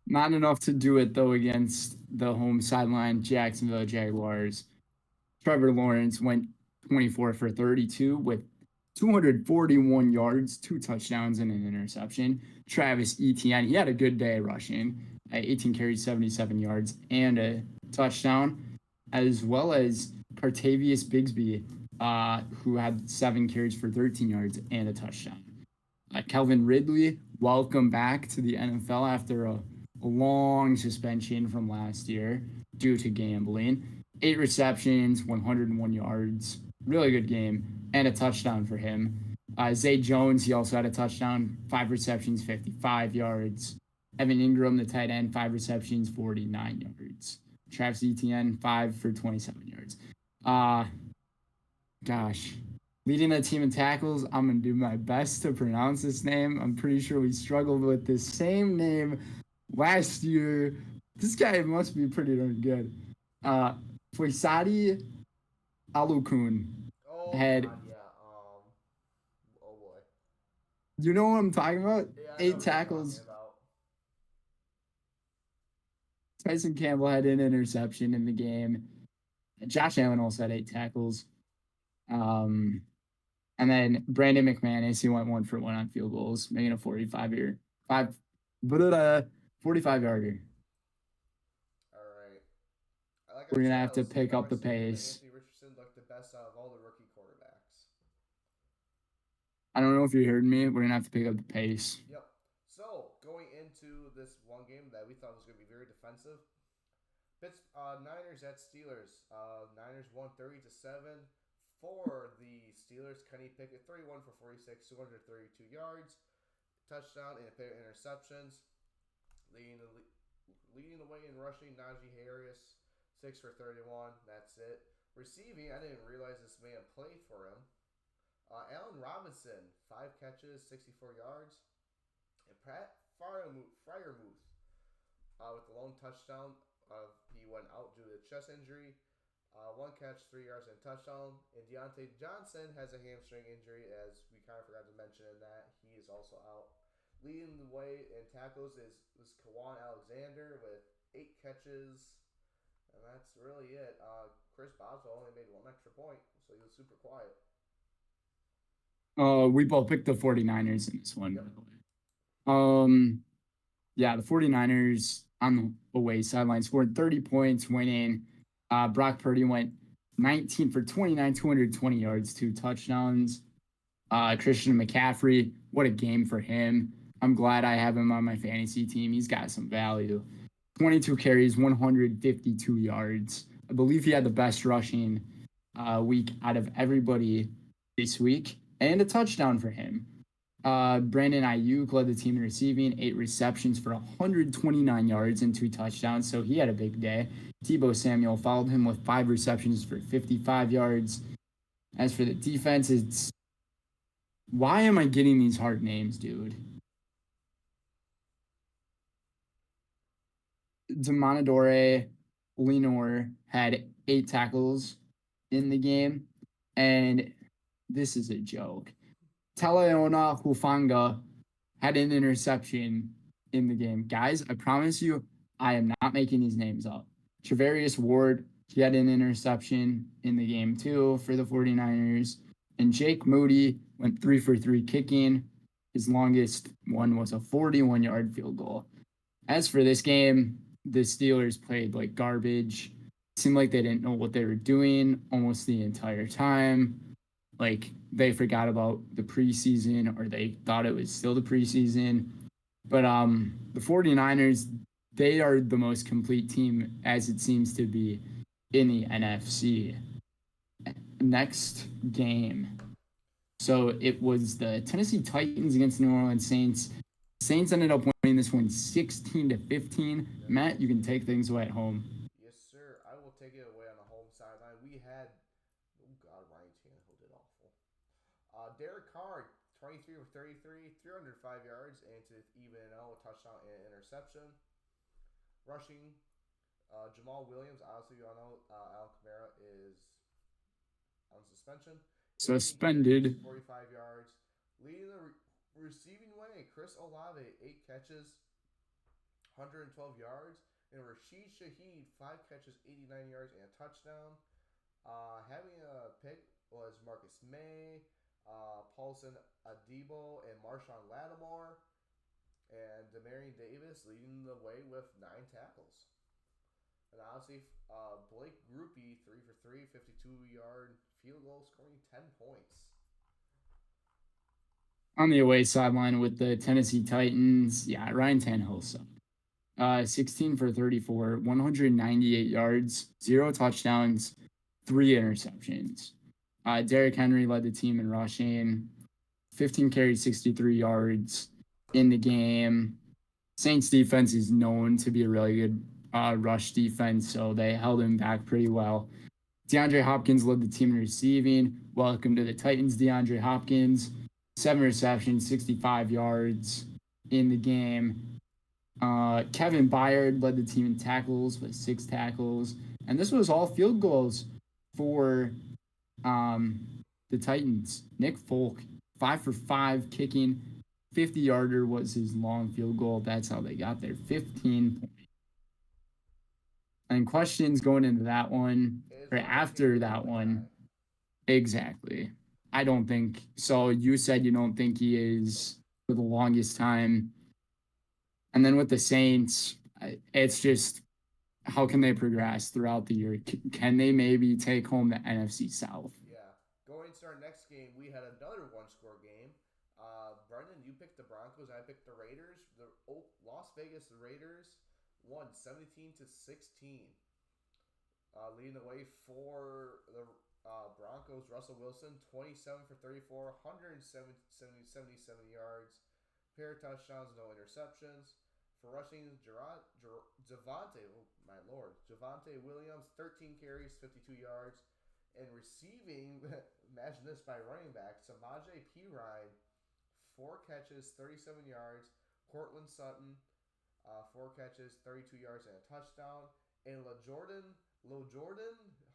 Not enough to do it though against the home sideline Jacksonville Jaguars. Trevor Lawrence went 24 for 32 with 241 yards, 2 touchdowns, and an interception. Travis Etienne, he had a good day rushing, 18 carries, 77 yards, and a touchdown, as well as Cartavius Bigsby, who had 7 carries for 13 yards and a touchdown. Calvin Ridley, welcome back to the NFL after a long suspension from last year due to gambling. 8 receptions, 101 yards, really good game, and a touchdown for him. Zay Jones, he also had a touchdown, 5 receptions, 55 yards. Evan Ingram, the tight end, 5 receptions, 49 yards. Travis Etienne, 5 for 27 yards. Uh, Gosh, leading the team in tackles, I'm going to do my best to pronounce this name. I'm pretty sure we struggled with this same name last year. This guy must be pretty darn good. Foisadi Alukun Oh had, God, yeah. Oh boy. you know what I'm talking about? Yeah, I know Eight who you're talking tackles. about. Tyson Campbell had an interception in the game. Josh Allen also had 8 tackles. Um, And then Brandon McManus, he went 1 for 1 on field goals, making a 5 45 yarder. All right. Like I We're gonna said, have I to was thinking pick about up the receiving that pace. Anthony Richardson looked the best out of all the rookie quarterbacks. I don't know if you heard me. We're gonna have to pick up the pace. Yep. So going into this one game that we thought was going to be very defensive, Niners at Steelers. Niners won 30-7 for the Steelers. Kenny Pickett 31 for 46, 232 yards, touchdown and a pair of interceptions. Leading the leading the way in rushing, Najee Harris 6 for 31. That's it. Receiving, I didn't realize this man played for him. Allen Robinson 5 catches, 64 yards, and Pat Fryermuth with the lone touchdown. He went out due to chest injury. 1 catch, 3 yards, and touchdown. And Deontay Johnson has a hamstring injury, as we kind of forgot to mention in that. He is also out. Leading the way in tackles is Kawan Alexander with 8 catches. And that's really it. Chris Boswell only made 1 extra point, so he was super quiet. We both picked the 49ers in this one, Yep. by the way. Yeah, the 49ers on the away sideline scored 30 points, winning. Brock Purdy went 19 for 29, 220 yards, 2 touchdowns. Christian McCaffrey, what a game for him. I'm glad I have him on my fantasy team. He's got some value. 22 carries, 152 yards. I believe he had the best rushing week out of everybody this week, and a touchdown for him. Brandon Ayuk led the team in receiving, 8 receptions for 129 yards and 2 touchdowns, so he had a big day. Tebow Samuel followed him with 5 receptions for 55 yards. As for the defense, it's why am I getting these hard names, dude? Demonadore Lenore had 8 tackles in the game, and this is a joke. Teleona Hufanga had an interception in the game. Guys, I promise you, I am not making these names up. Travarius Ward, he had an interception in the game too for the 49ers. And Jake Moody went 3 for 3 kicking. His longest one was a 41-yard field goal. As for this game, the Steelers played like garbage. It seemed like they didn't know what they were doing almost the entire time. Like they forgot about the preseason or they thought it was still the preseason. But the 49ers, they are the most complete team as it seems to be in the NFC. Next game. So it was the Tennessee Titans against the New Orleans Saints. Saints ended up winning this one 16-15. Yep. Matt, you can take things away at home. Yes, sir. I will take it away on the home sideline. We had, oh God, Ryan Tannehill did awful. Derek Carr, 23 for 33, 305 yards, and to even it out, a touchdown and interception. Rushing, Jamal Williams, obviously, you all know Alvin Kamara is on suspension. 18 carries, Suspended. 45 yards. Leading the receiving way, Chris Olave, 8 catches, 112 yards. And Rashid Shaheed, 5 catches, 89 yards, and a touchdown. Having a pick was Marcus May, Paulson Adebo, and Marshawn Lattimore. And Demarion Davis leading the way with 9 tackles. And obviously, Blake Groupie, 3 for 3, 52-yard field goal, scoring 10 points. On the away sideline with the Tennessee Titans, yeah, Ryan Tannehill sucked. 16 for 34, 198 yards, 0 touchdowns, 3 interceptions. Derrick Henry led the team in rushing, 15 carries, 63 yards in the game. Saints defense is known to be a really good rush defense, so they held him back pretty well. DeAndre Hopkins led the team in receiving. Welcome to the Titans, DeAndre Hopkins. 7 receptions, 65 yards in the game. Kevin Byard led the team in tackles with 6 tackles. And this was all field goals for the Titans. Nick Folk, 5 for 5 kicking. 50-yarder was his long field goal. That's how they got there. 15 points. And questions going into that one, or after that one. Exactly. I don't think so. You said you don't think he is for the longest time. And then with the Saints, it's just how can they progress throughout the year? Can they maybe take home the NFC South? Yeah. Going to our next game, we had another one-score game. Brenden, you picked the Broncos. I picked the Raiders. The Las Vegas Raiders won 17-16. Leading the way for the Broncos, Russell Wilson, 27 for 34, 177 yards, pair of touchdowns, no interceptions. For rushing, Javante Williams, 13 carries, 52 yards. And receiving, imagine this by running back, Samaje Perine, 4 catches, 37 yards. Cortland Sutton, 4 catches, 32 yards, and a touchdown. And LaJordan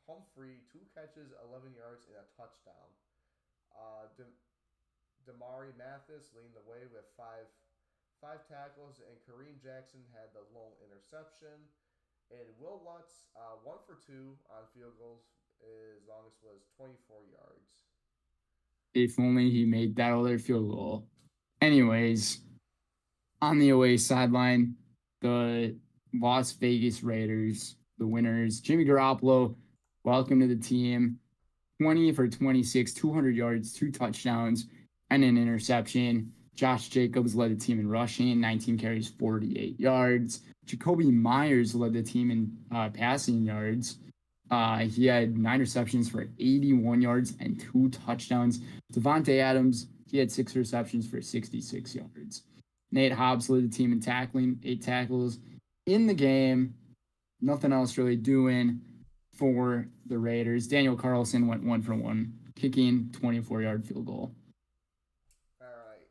Humphrey, 2 catches, 11 yards, and a touchdown. Damari Mathis leading the way with five tackles, and Kareem Jackson had the lone interception. And Will Lutz, 1 for 2 on field goals. His longest was 24 yards. If only he made that other field goal. Anyways, on the away sideline, the Las Vegas Raiders, the winners. Jimmy Garoppolo, welcome to the team. 20 for 26, 200 yards, 2 touchdowns, and an interception. Josh Jacobs led the team in rushing, 19 carries, 48 yards. Jacoby Myers led the team in passing yards. He had 9 receptions for 81 yards and 2 touchdowns. Devontae Adams, he had 6 receptions for 66 yards. Nate Hobbs led the team in tackling, 8 tackles in the game. Nothing else really doing for the Raiders. Daniel Carlson went 1 for 1, kicking 24-yard field goal. All right.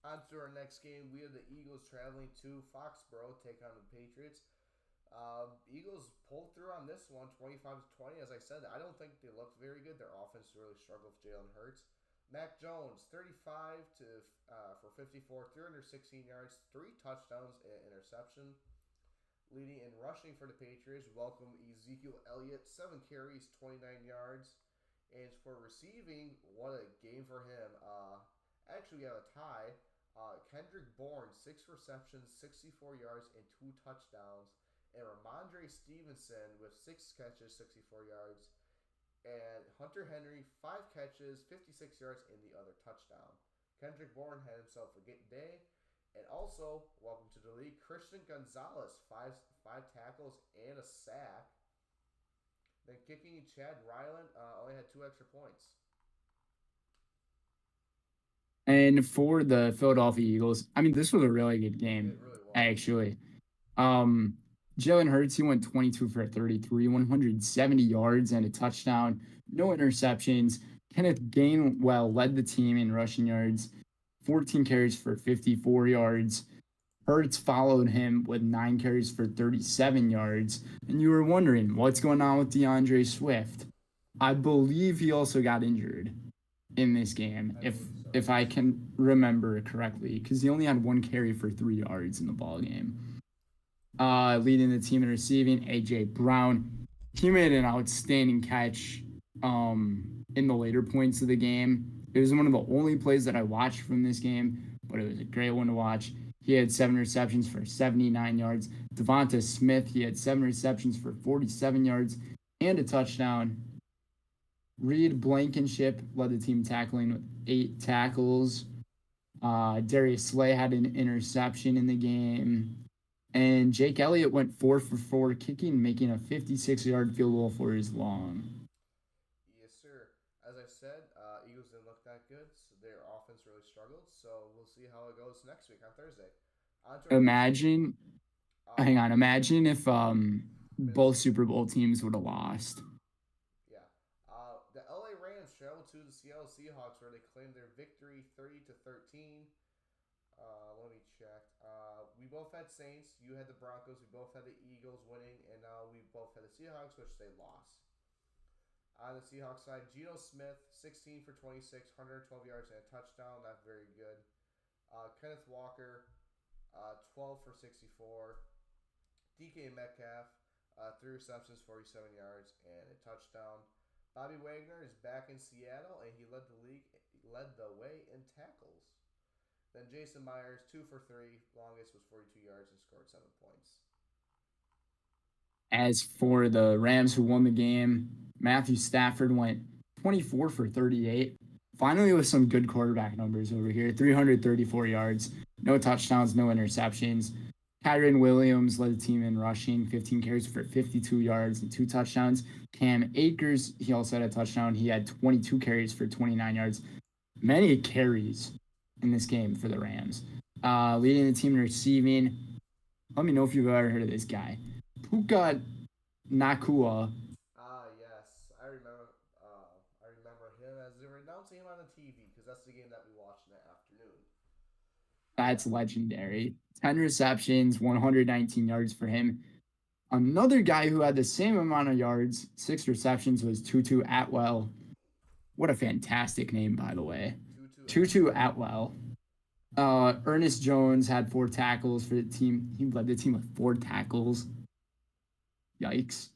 On to our next game. We have the Eagles traveling to Foxborough, take on the Patriots. Eagles pulled through on this one, 25-20. As I said, I don't think they looked very good. Their offense really struggled with Jalen Hurts. Mac Jones, 35 for 54, 316 yards, 3 touchdowns, and interception. Leading in rushing for the Patriots, welcome Ezekiel Elliott, 7 carries, 29 yards. And for receiving, what a game for him. Actually, we have a tie. Kendrick Bourne, 6 receptions, 64 yards, and 2 touchdowns. And Ramondre Stevenson with 6 catches, 64 yards. And Hunter Henry, 5 catches, 56 yards, and the other touchdown. Kendrick Bourne had himself a good day. And also, welcome to the league, Christian Gonzalez, five tackles and a sack. Then kicking Chad Ryland only had 2 extra points. And for the Philadelphia Eagles, I mean, this was a really good game, It really was. actually. Um, Jalen Hurts, he went 22 for 33, 170 yards and a touchdown, no interceptions. Kenneth Gainwell led the team in rushing yards, 14 carries for 54 yards. Hurts followed him with 9 carries for 37 yards. And you were wondering what's going on with DeAndre Swift. I believe he also got injured in this game, if I can remember correctly, because he only had 1 carry for 3 yards in the ball game. Leading the team in receiving, AJ Brown. He made an outstanding catch in the later points of the game. It was one of the only plays that I watched from this game, but it was a great one to watch. He had 7 receptions for 79 yards. Devonta Smith, he had 7 receptions for 47 yards and a touchdown. Reed Blankenship led the team tackling with 8 tackles. Darius Slay had an interception in the game. And Jake Elliott went 4 for 4 kicking, making a 56-yard field goal for his long. Yes, sir. As I said, Eagles didn't look that good. So their offense really struggled. So we'll see how it goes next week on Thursday. Imagine, hang on, imagine if both Minnesota. Super Bowl teams would have lost. Yeah. The LA Rams traveled to the Seattle Seahawks where they claimed their victory 30-13. Let me check. We both had Saints. You had the Broncos. We both had the Eagles winning, and we both had the Seahawks, which they lost. On the Seahawks side, Geno Smith, 16 for 26, 112 yards and a touchdown. Not very good. Kenneth Walker, 12 for 64. DK Metcalf, 3 receptions, 47 yards, and a touchdown. Bobby Wagner is back in Seattle, and he led the way in tackles. Then Jason Myers, 2 for 3, longest was 42 yards and scored 7 points. As for the Rams who won the game, Matthew Stafford went 24 for 38. Finally, with some good quarterback numbers over here, 334 yards, no touchdowns, no interceptions. Kyren Williams led the team in rushing, 15 carries for 52 yards and 2 touchdowns. Cam Akers, he also had a touchdown. He had 22 carries for 29 yards. Many carries in this game for the Rams. Leading the team in receiving, let me know if you've ever heard of this guy. Puka Nakua. Yes, I remember. I remember him as they were announcing him on the TV because that's the game that we watched in the afternoon. That's legendary. 10 receptions, 119 yards for him. Another guy who had the same amount of yards, 6 receptions, was Tutu Atwell. What a fantastic name, by the way. Tutu Atwell. Ernest Jones had 4 tackles for the team. He led the team with 4 tackles. Yikes.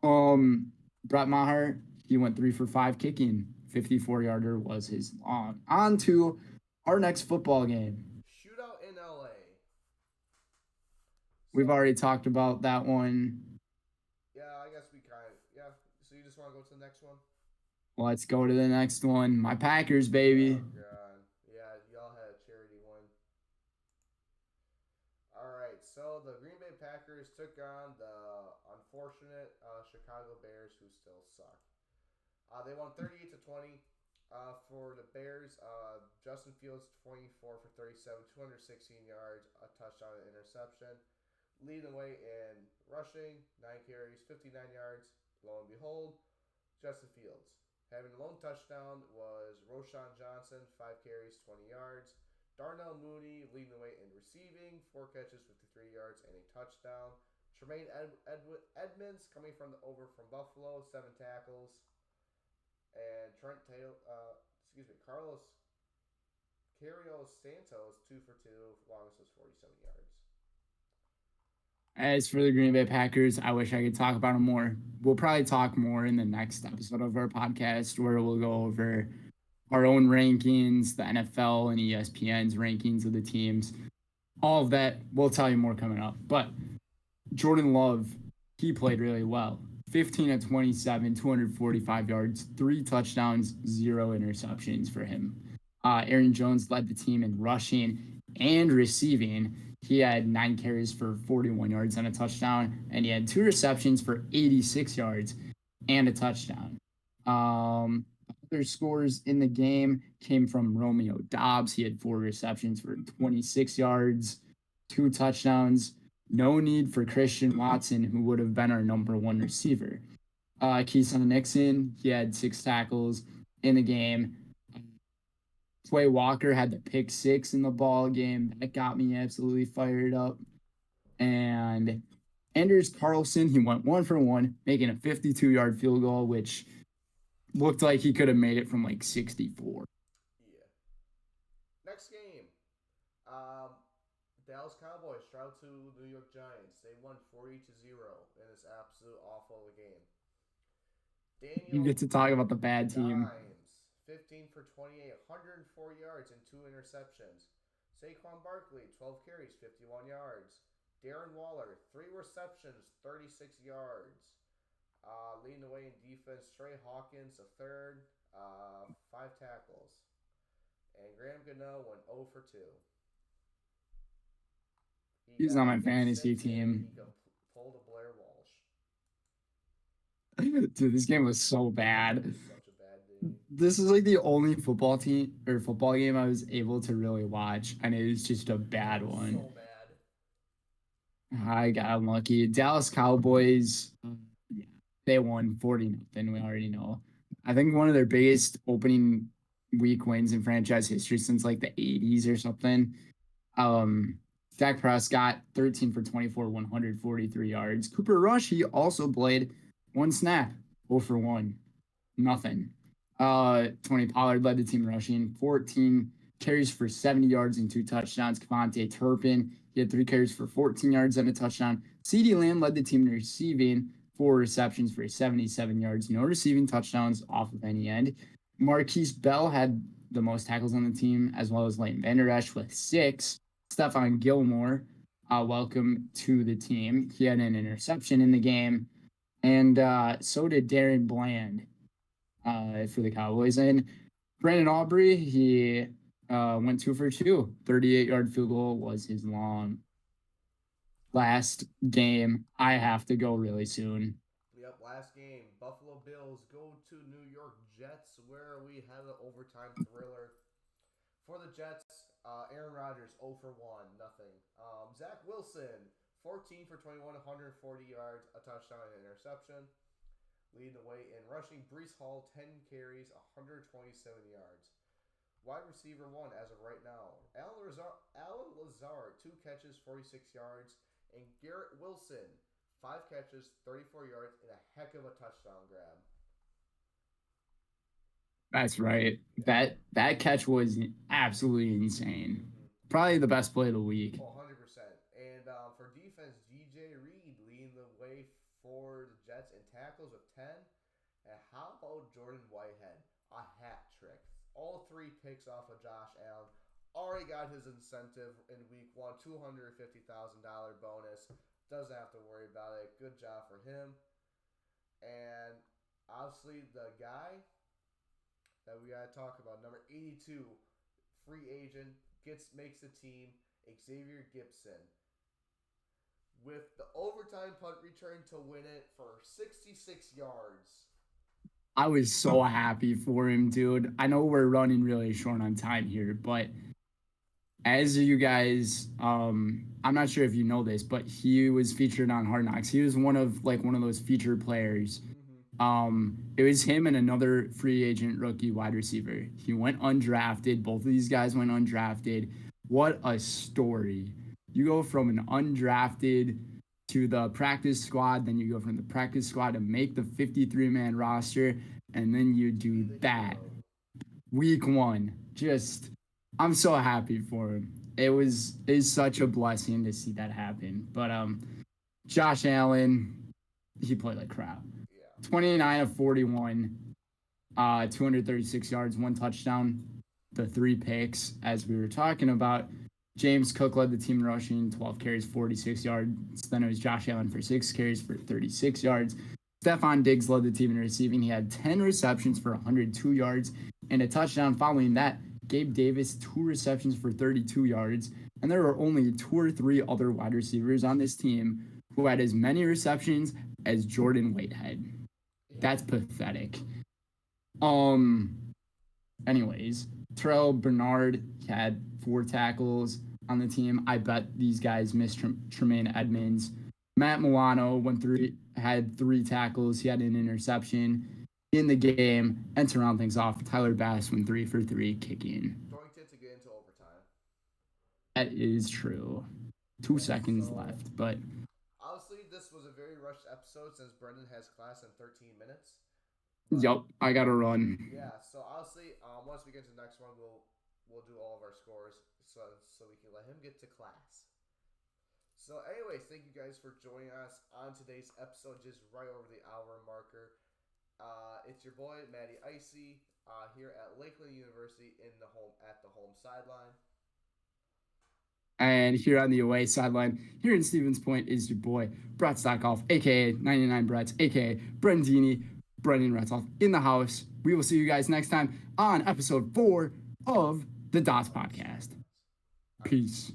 Brett Maher, he went 3 for 5 kicking. 54-yarder was his long. On to our next football game. Shootout in LA. We've already talked about that one. Yeah, I guess we kind of. Yeah. So you just want to go to the next one? Let's go to the next one. My Packers, baby. Oh, God. Yeah, y'all had a charity one. All right. So the Green Bay Packers took on the unfortunate Chicago Bears, who still suck. They won 38-20. For the Bears, Justin Fields 24 for 37, 216 yards, a touchdown and interception. Leading the way in rushing, 9 carries, 59 yards. Lo and behold, Justin Fields. Having a lone touchdown was Roshan Johnson, 5 carries, 20 yards. Darnell Mooney leading the way in receiving, 4 catches, 53 yards, and a touchdown. Tremaine Edmonds coming from Buffalo, 7 tackles. And Carlos Santos, 2 for 2, longest was 47 yards. As for the Green Bay Packers, I wish I could talk about them more. We'll probably talk more in the next episode of our podcast where we'll go over our own rankings, the NFL and ESPN's rankings of the teams. All of that, we'll tell you more coming up. But Jordan Love, he played really well. 15 at 27, 245 yards, 3 touchdowns, 0 interceptions for him. Aaron Jones led the team in rushing and receiving. He had 9 carries for 41 yards and a touchdown, and he had 2 receptions for 86 yards and a touchdown. Other scores in the game came from Romeo Dobbs. He had 4 receptions for 26 yards, 2 touchdowns. No need for Christian Watson, who would have been our number one receiver. Keyshawn Nixon, he had 6 tackles in the game. Quay Walker had the pick 6 in the ball game. That got me absolutely fired up. And Anders Carlson, he went 1 for 1, making a 52-yard field goal, which looked like he could have made it from like 64. Yeah. Next game. Um, Dallas Cowboys travel to New York Giants. They won 40-0 in this absolute awful game. You get Daniel to talk about the bad team. Dimes, 15 for 28, 104 yards and 2 interceptions. Saquon Barkley, 12 carries, 51 yards. Darren Waller, 3 receptions, 36 yards. Leading the way in defense, Trey Hawkins, a third, 5 tackles. And Graham Gano went 0 for 2. He He's got on a my pick fantasy 6 and team. he pulled a Blair Walsh. Dude, this game was so It bad. was such a bad game. This is like the only football team or football game I was able to really watch, and it was just a bad one. So bad. I got unlucky. Dallas Cowboys, yeah, they won 40-0. We already know. I think one of their biggest opening week wins in franchise history since like the 80s or something. Um, Dak Prescott, 13 for 24, 143 yards. Cooper Rush, he also played 1 snap, 0 for 1, nothing. Tony Pollard led the team rushing, 14 carries for 70 yards and 2 touchdowns. Kevontae Turpin, he had 3 carries for 14 yards and a touchdown. CeeDee Lamb led the team in receiving, 4 receptions for 77 yards, no receiving touchdowns off of any end. Marquise Bell had the most tackles on the team, as well as Leighton Vander Esch with 6. Stephon Gilmore, welcome to the team. He had an interception in the game, and so did Darren Bland for the Cowboys. And Brandon Aubrey, he went 2 for 2. 38-yard field goal was his long. Last game, I have to go really soon. Yep, last game. Buffalo Bills go to New York Jets, where we had an overtime thriller. For the Jets, Aaron Rodgers 0 for 1, nothing. Zach Wilson, 14 for 21, 140 yards, a touchdown and an interception. Leading the way in rushing, Brees Hall, 10 carries, 127 yards. Wide receiver 1 as of right now. Alan Lazard, 2 catches, 46 yards. And Garrett Wilson, 5 catches, 34 yards, and a heck of a touchdown grab. That's right. Yeah. That catch was absolutely insane. Probably the best play of the week. 100%. And for defense, DJ Reed leading the way for the Jets in tackles with 10. And how about Jordan Whitehead? A hat trick. All 3 picks off of Josh Allen. Already got his incentive in week 1, $250,000 bonus. Doesn't have to worry about it. Good job for him. And obviously the guy that we gotta talk about, number 82, free agent, makes the team, Xavier Gipson, with the overtime punt return to win it for 66 yards. I was so happy for him, dude. I know we're running really short on time here, but as you guys, I'm not sure if you know this, but he was featured on Hard Knocks. He was one of those featured players. It was him and another free agent rookie wide receiver. He went undrafted. Both of these guys went undrafted. What a story. You go from an undrafted to the practice squad, then you go from the practice squad to make the 53-man roster, and then you do that. Week 1. Just, I'm so happy for him. It's such a blessing to see that happen. But Josh Allen, he played like crap. 29 of 41, 236 yards, 1 touchdown, the 3 picks, as we were talking about. James Cook led the team in rushing, 12 carries, 46 yards. Then it was Josh Allen for 6 carries for 36 yards. Stephon Diggs led the team in receiving. He had 10 receptions for 102 yards and a touchdown. Following that, Gabe Davis, 2 receptions for 32 yards. And there were only 2 or 3 other wide receivers on this team who had as many receptions as Jordan Whitehead. That's pathetic. Anyways, Terrell Bernard had 4 tackles on the team. I bet these guys missed Tremaine Edmonds. Matt Milano had 3 tackles. He had an interception in the game. And to round things off, Tyler Bass went 3 for 3 kicking. Dorrington to get into overtime. That is true. 2 seconds left, but obviously this was a very rushed episode since Brenden has class in 13 minutes. Yep, I gotta run. Yeah, so honestly, once we get to the next one, we'll do all of our scores so we can let him get to class. So, anyways, thank you guys for joining us on today's episode, just right over the hour marker. It's your boy Matty Icy here at Lakeland University at the home sideline. And here on the away sideline, here in Stevens Point, is your boy Brett Stockoff, aka 99 Bretts, aka Brendini, Brenden Retzoff in the house. We will see you guys next time on episode 4 of the Dots Podcast. Peace.